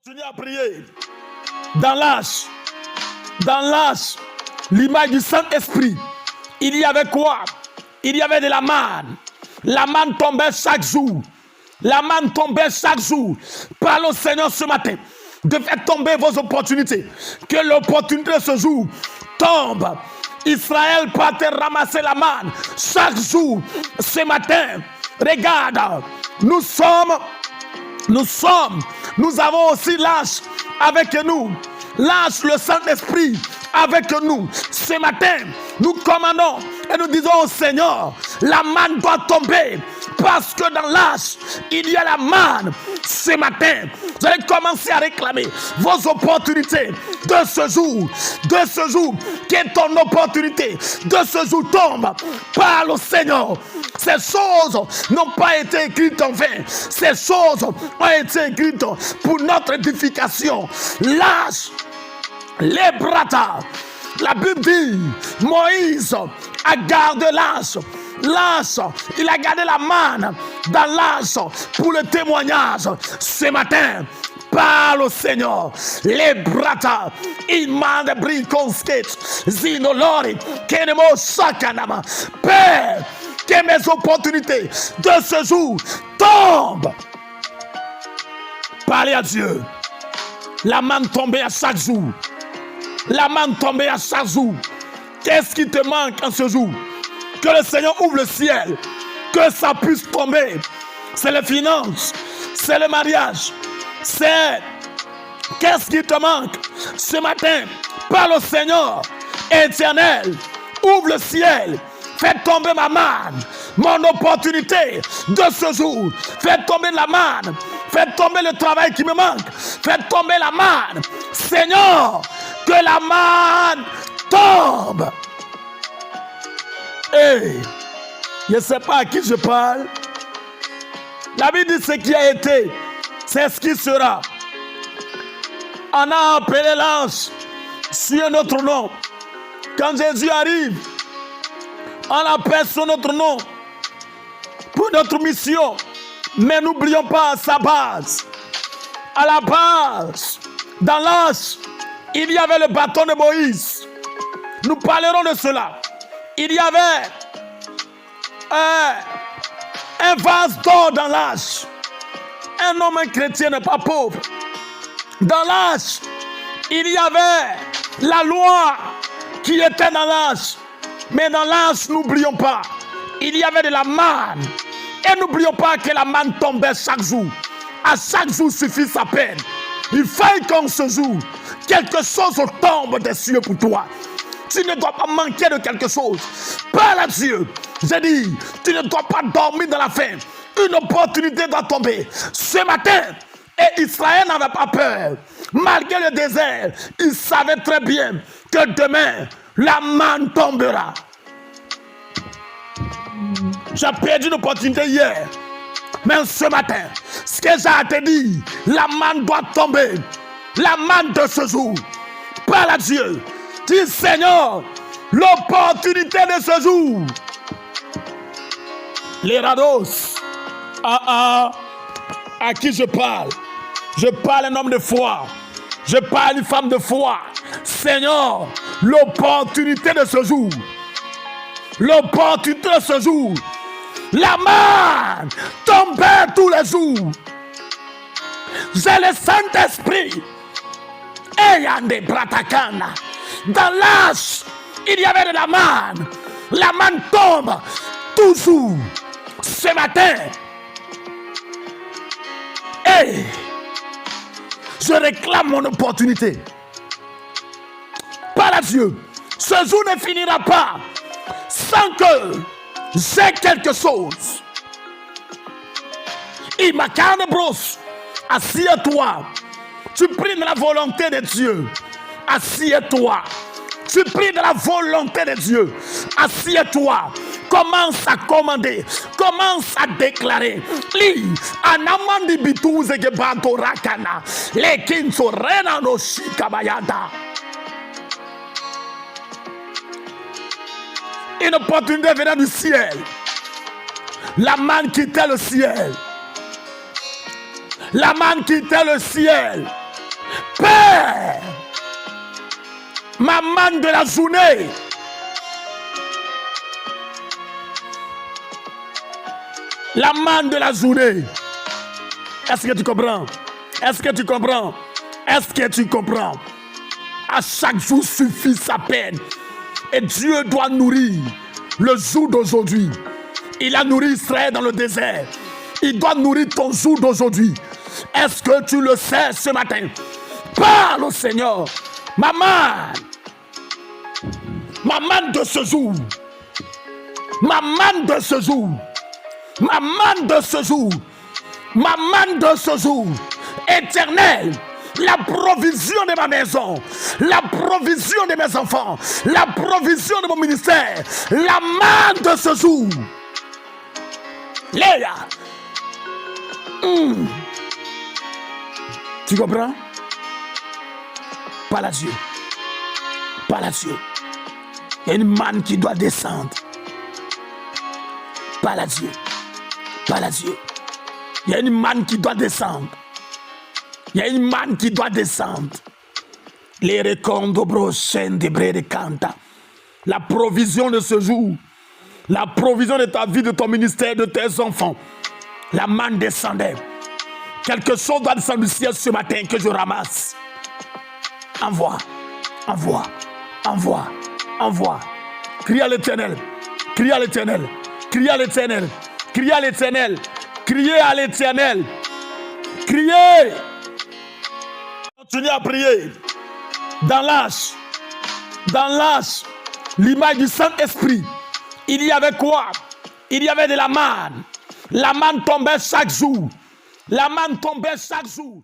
Continue à prier. Dans l'âge, l'image du Saint-Esprit, il y avait quoi? Il y avait de la manne. La manne tombait chaque jour. La manne tombait chaque jour. Parle au Seigneur ce matin de faire tomber vos opportunités. Que l'opportunité de ce jour tombe. Israël peut te ramasser la manne chaque jour. Ce matin, regarde, nous avons aussi l'âge avec nous. L'âge, le Saint-Esprit avec nous. Ce matin, nous commandons et nous disons au Seigneur, la manne doit tomber. Parce que dans l'âge, il y a la manne. Ce matin, vous allez commencer à réclamer vos opportunités de ce jour. De ce jour, que ton opportunité de ce jour tombe. Parle au Seigneur. Ces choses n'ont pas été écrites en vain. Ces choses ont été écrites pour notre édification. L'âge, les brata. La Bible dit, Moïse a gardé l'âge. L'âge, il a gardé la manne dans l'âge pour le témoignage. Ce matin, parle au Seigneur. Les brata, il m'a débris consket, zinolori, kenemo sakanama. Père, que mes opportunités de ce jour tombent. Parlez à Dieu. La manne tombée à chaque jour. La manne tombée à chaque jour. Qu'est-ce qui te manque en ce jour? Que le Seigneur ouvre le ciel, que ça puisse tomber. C'est les finances, c'est le mariage, c'est... Qu'est-ce qui te manque ce matin? Parle au Seigneur éternel, ouvre le ciel, fais tomber ma manne, mon opportunité de ce jour. Fais tomber la manne, fais tomber le travail qui me manque, fais tomber la manne. Seigneur, que la manne tombe. Hey, je ne sais pas à qui je parle. La Bible dit ce qui a été, c'est ce qui sera. On a appelé l'ange sur notre nom. Quand Jésus arrive, on appelle sur notre nom pour notre mission. Mais n'oublions pas sa base. À la base, dans l'ange, il y avait le bâton de Moïse. Nous parlerons de cela. Il y avait un vase d'or dans l'âge. Un homme chrétien n'est pas pauvre. Dans l'âge, il y avait la loi qui était dans l'âge. Mais dans l'âge, n'oublions pas, il y avait de la manne. Et n'oublions pas que la manne tombait chaque jour. À chaque jour suffit sa peine. Il faille qu'en ce jour, quelque chose tombe des cieux pour toi. Tu ne dois pas manquer de quelque chose. Parle à Dieu. J'ai dit, tu ne dois pas dormir dans la faim. Une opportunité doit tomber. Ce matin, et Israël n'avait pas peur. Malgré le désert, il savait très bien que demain, la manne tombera. J'ai perdu une opportunité hier. Mais ce matin, ce que j'ai à te dire, la manne doit tomber. La manne de ce jour. Parle à Dieu. Dis Seigneur, l'opportunité de ce jour. Les rados. À qui je parle? Je parle un homme de foi. Je parle une femme de foi. Seigneur, l'opportunité de ce jour. L'opportunité de ce jour. La manne tombait tous les jours. J'ai le Saint-Esprit. Eyande Bratakana. Dans l'âge, il y avait de la manne. La manne tombe toujours. Ce matin, hey, je réclame mon opportunité. Par Dieu, ce jour ne finira pas sans que j'ai quelque chose. Imakane Bros, assieds-toi. Tu pries de la volonté de Dieu. Assieds-toi. Tu pries de la volonté de Dieu. Assieds-toi. Commence à commander. Commence à déclarer. Li anamandi bituze ke banto rakana. Le kinso rena no shikabayada. Une opportunité venant du ciel. La manne quittait le ciel. La manne quittait le ciel. Père, ma manne de la journée, la manne de la journée. Est-ce que tu comprends? Est-ce que tu comprends? Est-ce que tu comprends? À chaque jour suffit sa peine. Et Dieu doit nourrir le jour d'aujourd'hui. Il a nourri Israël dans le désert. Il doit nourrir ton jour d'aujourd'hui. Est-ce que tu le sais ce matin? Parle au Seigneur. Ma manne de ce jour. Ma manne de ce jour. Ma manne de ce jour. Ma manne de ce jour. Éternel, la provision de ma maison, la provision de mes enfants, la provision de mon ministère, la manne de ce jour. Léa. Tu comprends? Pas à Dieu. Pas à Dieu. Il y a une manne qui doit descendre. Pas à Dieu. Pas à Dieu. Il y a une manne qui doit descendre. Il y a une manne qui doit descendre. Les recondo brochen de bré de canta. La provision de ce jour. La provision de ta vie, de ton ministère, de tes enfants. La manne descendait. Quelque chose doit descendre du ciel ce matin que je ramasse. Envoie, envoie, envoie, envoie. Crie à l'Éternel. Crie à l'Éternel. Crie à l'Éternel. Criez à l'Éternel. Criez à l'Éternel. Criez. Continuez à prier. Dans l'âge, l'image du Saint-Esprit, il y avait quoi? Il y avait de la manne. La manne tombait chaque jour. La manne tombait chaque jour.